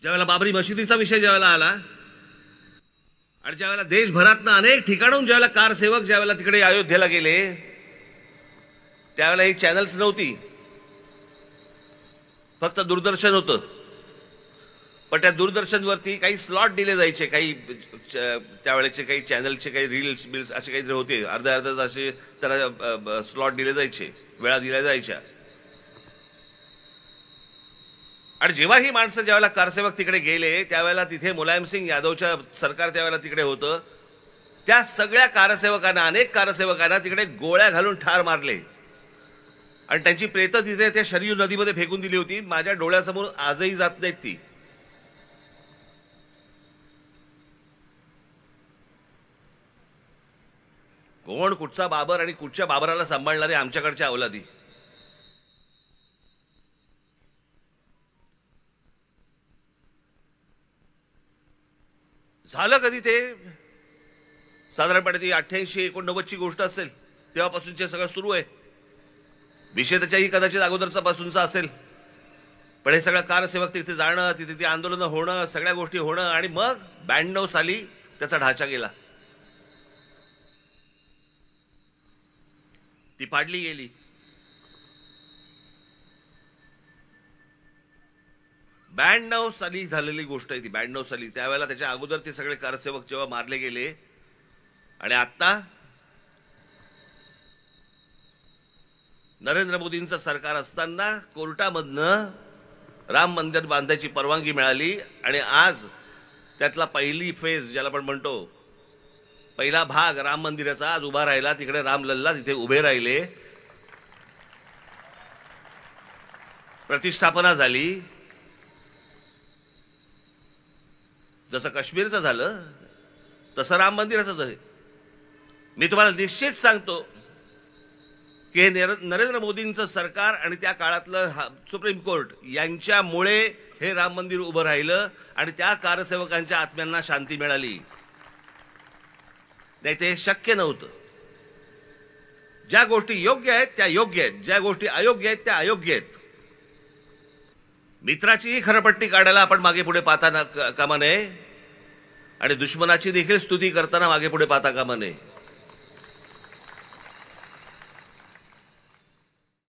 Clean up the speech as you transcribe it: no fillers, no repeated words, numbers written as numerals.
ज्यावेळेला बाबरी मशिदीचा विषय ज्यावेळेला आला आणि ज्यावेळेला देशभरातनं अनेक ठिकाणून ज्यावेळेला कारसेवक ज्यावेळेला तिकडे अयोध्येला गेले त्यावेळेला ही चॅनल्स नव्हती, फक्त दूरदर्शन होतं. पण त्या दूरदर्शनवरती काही स्लॉट दिले जायचे, काही त्यावेळेचे काही चॅनलचे काही रील्स बिल्स असे काहीतरी होते, अर्ध्या अर्ध्या तासाचे त्याला स्लॉट दिले जायचे, वेळा दिल्या जायच्या. आणि जेव्हा ही माणसं ज्यावेळेला कारसेवक तिकडे गेले त्यावेळेला तिथे मुलायमसिंग यादवच्या सरकार त्यावेळेला तिकडे होतं. त्या सगळ्या कारसेवकांना, अनेक कारसेवकांना तिकडे गोळ्या घालून ठार मारले आणि त्यांची प्रेतं तिथे त्या शरयू नदीमध्ये फेकून दिली होती. माझ्या डोळ्यासमोर आजही जात नाहीत ती. कोण कुठचा बाबर आणि कुठच्या बाबराला सांभाळणारे आमच्याकडच्या अवलादी. झालं कधी ते? साधारणपणे ती 88-89 ची गोष्ट असेल, तेव्हापासूनचे सगळं सुरू आहे. विषय त्याच्याही कदाचित अगोदरचा पासूनचा असेल. पण हे सगळं कारसेवक तिथे जाणं, तिथे ती आंदोलनं होणं, सगळ्या गोष्टी होणं आणि मग 92 साली त्याचा ढाचा गेला, ती पाडली गेली. ब्याण्णव साली झालेली गोष्ट आहे ती. 92 साली. त्यावेळेला त्याच्या अगोदर ते सगळे कारसेवक जेव्हा मारले गेले आणि आता नरेंद्र मोदींचं सरकार असताना कोर्टामधनं राम मंदिर बांधायची परवानगी मिळाली आणि आज त्यातला पहिली फेज ज्याला आपण म्हणतो, पहिला भाग राम मंदिराचा आज उभा राहिला. तिकडे रामलल्ला तिथे उभे राहिले, प्रतिष्ठापना झाली. जसं काश्मीरचं झालं तसं राम मंदिराचंच आहे. मी तुम्हाला निश्चित सांगतो की हे नरेंद्र मोदींचं सरकार आणि त्या काळातलं सुप्रीम कोर्ट यांच्यामुळे हे राम मंदिर उभं राहिलं आणि त्या कारसेवकांच्या आत्म्यांना शांती मिळाली. नाही ते शक्य नव्हतं. ज्या गोष्टी योग्य आहेत त्या योग्य आहेत, ज्या गोष्टी अयोग्य आहेत त्या अयोग्य आहेत. मित्राचीही खरपट्टी काढायला आपण मागे पुढे पाहता कामा नये आणि दुश्मनाची देखील स्तुती करताना मागे पुढे पाहता कामा नये.